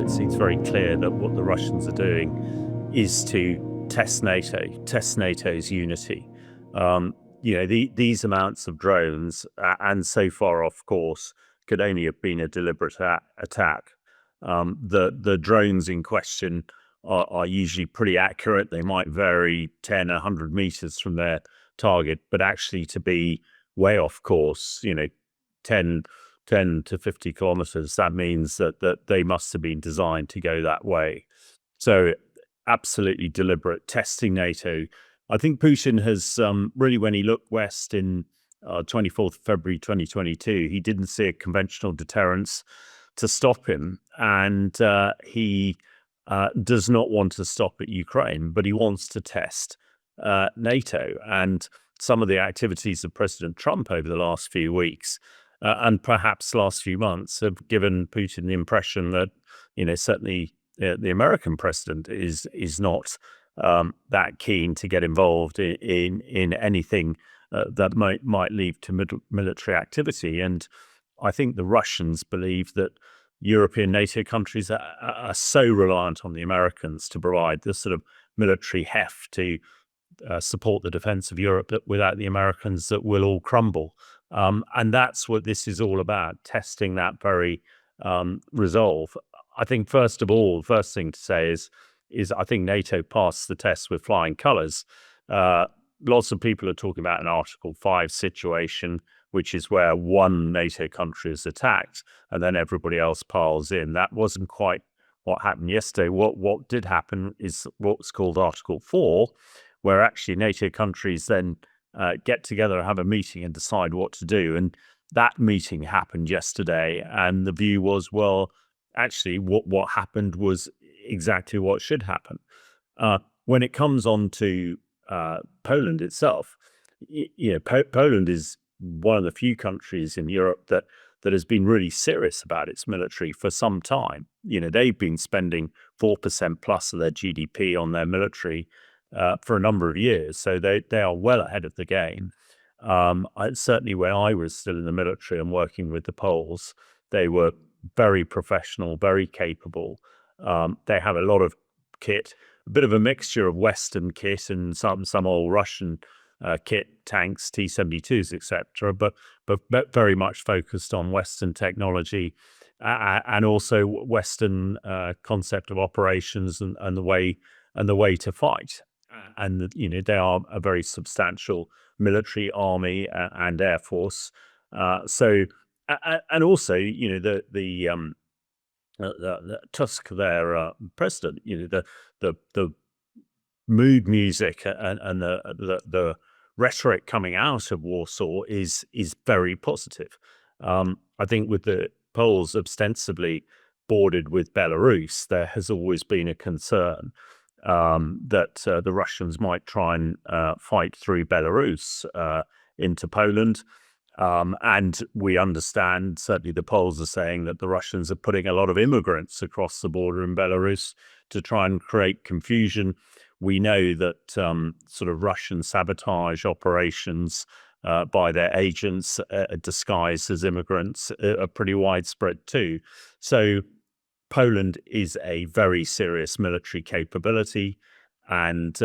it seems very clear that what the Russians are doing is to test NATO, test NATO's unity. These amounts of drones, and so far off course, could only have been a deliberate attack. The drones in question are usually pretty accurate. They might vary 10, 100 meters from their target, but actually to be way off course, 10 to 50 kilometers, that means that they must have been designed to go that way. So absolutely deliberate testing NATO. I think Putin has really, when he looked west in 24th February 2022, he didn't see a conventional deterrence to stop him. And he does not want to stop at Ukraine, but he wants to test NATO. And some of the activities of President Trump over the last few weeks and perhaps last few months have given Putin the impression that, certainly the American president is not that keen to get involved in anything that might lead to military activity. And I think the Russians believe that European NATO countries are so reliant on the Americans to provide this sort of military heft to support the defense of Europe, that without the Americans that will all crumble. And that's what this is all about, testing that very resolve. I think, first of all, the first thing to say is I think NATO passed the test with flying colours. Lots of people are talking about an Article 5 situation, which is where one NATO country is attacked and then everybody else piles in. That wasn't quite what happened yesterday. What did happen is what's called Article 4, where actually NATO countries then get together and have a meeting and decide what to do. And that meeting happened yesterday, and the view was, well, actually what happened was exactly what should happen. When it comes on to Poland itself, Poland is one of the few countries in Europe that has been really serious about its military for some time. They've been spending 4% plus of their GDP on their military for a number of years, so they are well ahead of the game. Certainly when I was still in the military and working with the Poles, they were very professional, very capable. They have a lot of kit, a bit of a mixture of Western kit and some old Russian kit, tanks, T-72s, etc., but very much focused on Western technology and also Western concept of operations and the way to fight. And they are a very substantial military, army, and air force. And also, the Tusk, their president, the mood music and the rhetoric coming out of Warsaw is very positive. I think with the Poles ostensibly bordered with Belarus, there has always been a concern that the Russians might try and fight through Belarus into Poland. And we understand, certainly the Poles are saying, that the Russians are putting a lot of immigrants across the border in Belarus to try and create confusion. We know that sort of Russian sabotage operations by their agents disguised as immigrants are pretty widespread too. So Poland is a very serious military capability, and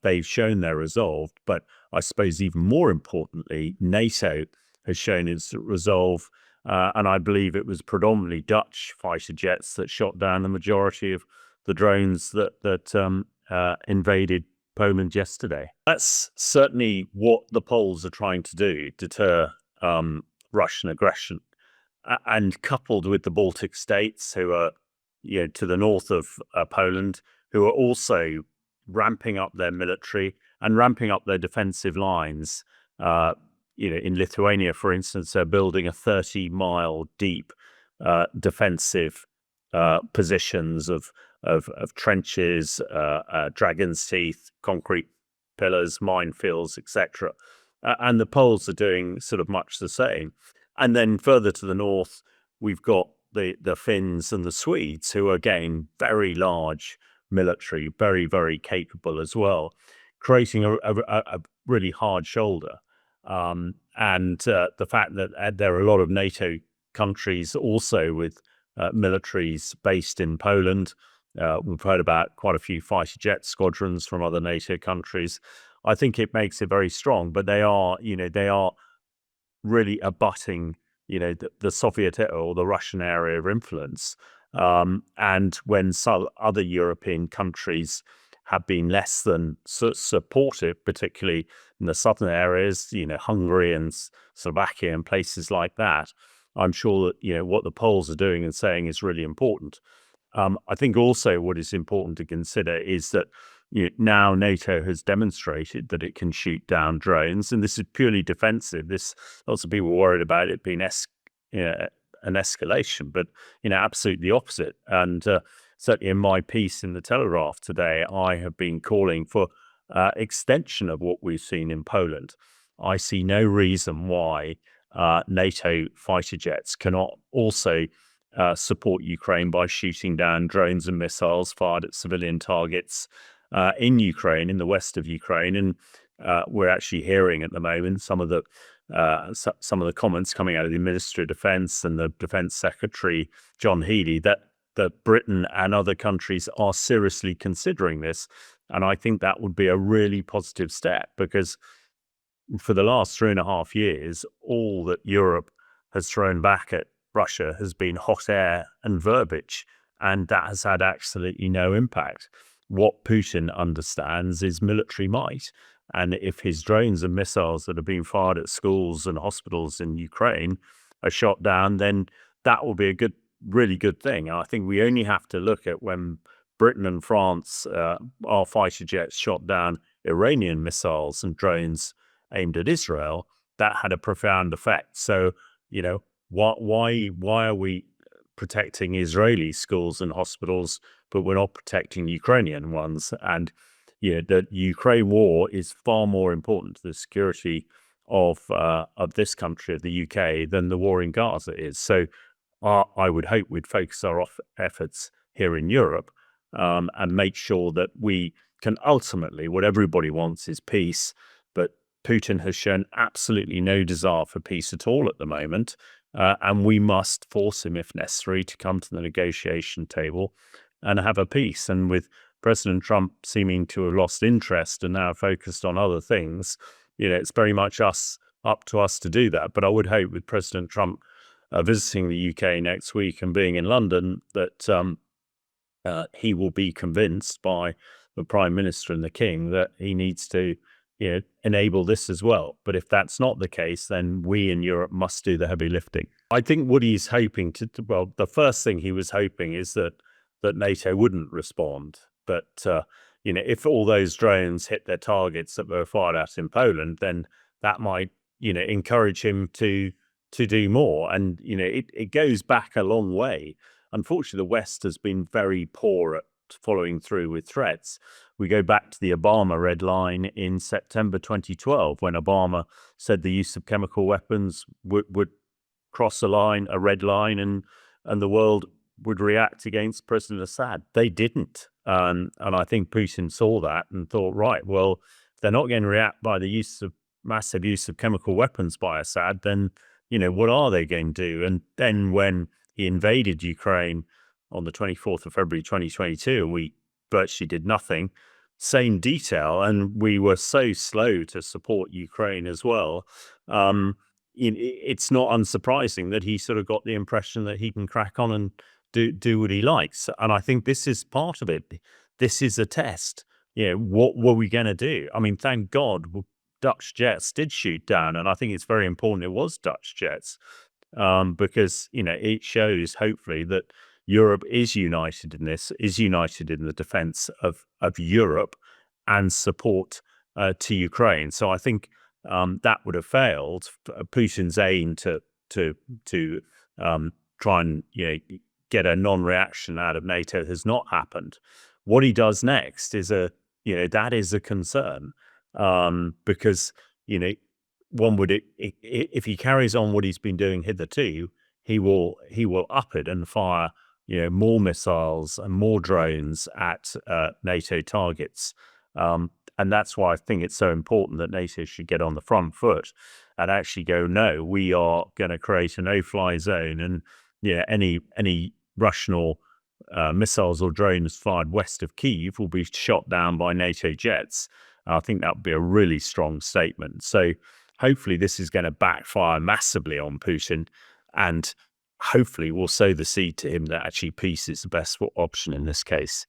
they've shown their resolve. But I suppose even more importantly, NATO has shown its resolve, and I believe it was predominantly Dutch fighter jets that shot down the majority of the drones that invaded Poland yesterday. That's certainly what the Poles are trying to do, deter Russian aggression. And coupled with the Baltic states, who are to the north of Poland, who are also ramping up their military and ramping up their defensive lines. In Lithuania, for instance, they're building a 30-mile deep defensive positions of trenches, dragon's teeth, concrete pillars, minefields, etc. And the Poles are doing sort of much the same. And then further to the north, we've got the Finns and the Swedes, who are, again, very large military, very, very capable as well, creating a really hard shoulder. And the fact that there are a lot of NATO countries also with militaries based in Poland. We've heard about quite a few fighter jet squadrons from other NATO countries. I think it makes it very strong, but they are really abutting, the Soviet or the Russian area of influence. And when some other European countries have been less than supportive, particularly in the southern areas, Hungary and Slovakia and places like that, I'm sure that, what the Poles are doing and saying is really important. I think also what is important to consider is that now NATO has demonstrated that it can shoot down drones, and this is purely defensive. Lots of people were worried about it being an escalation, but absolutely the opposite. And certainly in my piece in the Telegraph today, I have been calling for extension of what we've seen in Poland. I see no reason why NATO fighter jets cannot also support Ukraine by shooting down drones and missiles fired at civilian targets in Ukraine, in the west of Ukraine. And we're actually hearing at the moment some of the comments coming out of the Minister of Defence and the Defence Secretary, John Healey, that Britain and other countries are seriously considering this. And I think that would be a really positive step, because for the last 3.5 years, all that Europe has thrown back at Russia has been hot air and verbiage, and that has had absolutely no impact. What Putin understands is military might, and if his drones and missiles that are being fired at schools and hospitals in Ukraine are shot down, then that will be a really good thing. And I think we only have to look at when Britain and France, our fighter jets shot down Iranian missiles and drones aimed at Israel. That had a profound effect. So, why are we protecting Israeli schools and hospitals, but we're not protecting Ukrainian ones? And the Ukraine war is far more important to the security of this country, of the UK, than the war in Gaza is. So I would hope we'd focus our efforts here in Europe and make sure that we can ultimately, what everybody wants is peace, but Putin has shown absolutely no desire for peace at all at the moment. And we must force him, if necessary, to come to the negotiation table and have a peace. And with President Trump seeming to have lost interest and now focused on other things, it's very much up to us to do that. But I would hope with President Trump visiting the UK next week and being in London that he will be convinced by the Prime Minister and the King that he needs to enable this as well. But if that's not the case, then we in Europe must do the heavy lifting. I think what he's hoping the first thing he was hoping is that NATO wouldn't respond. But, if all those drones hit their targets that were fired at in Poland, then that might, encourage him to do more. And, it goes back a long way. Unfortunately, the West has been very poor at following through with threats. We go back to the Obama red line in September 2012, when Obama said the use of chemical weapons would cross a red line, and the world would react against President Assad. They didn't. And I think Putin saw that and thought, right, well, if they're not going to react by the massive use of chemical weapons by Assad, then, what are they going to do? And then when he invaded Ukraine on the 24th of February 2022, and we virtually did nothing, same detail, and we were so slow to support Ukraine as well. It's not unsurprising that he sort of got the impression that he can crack on and do what he likes. And I think this is part of it. This is a test. What were we going to do? I mean, thank God Dutch jets did shoot down, and I think it's very important it was Dutch jets, because it shows hopefully that Europe is united in this, is united in the defense of Europe and support to Ukraine. So I think that would have failed. Putin's aim to try and get a non-reaction out of NATO has not happened. What he does next is that is a concern, because one would, if he carries on what he's been doing hitherto, he will up it and fire more missiles and more drones at NATO targets. And that's why I think it's so important that NATO should get on the front foot and actually go, no, we are going to create a no-fly zone, and any Russian or missiles or drones fired west of Kyiv will be shot down by NATO jets. I think that would be a really strong statement. So hopefully this is going to backfire massively on Putin, and hopefully will sow the seed to him that actually peace is the best option in this case.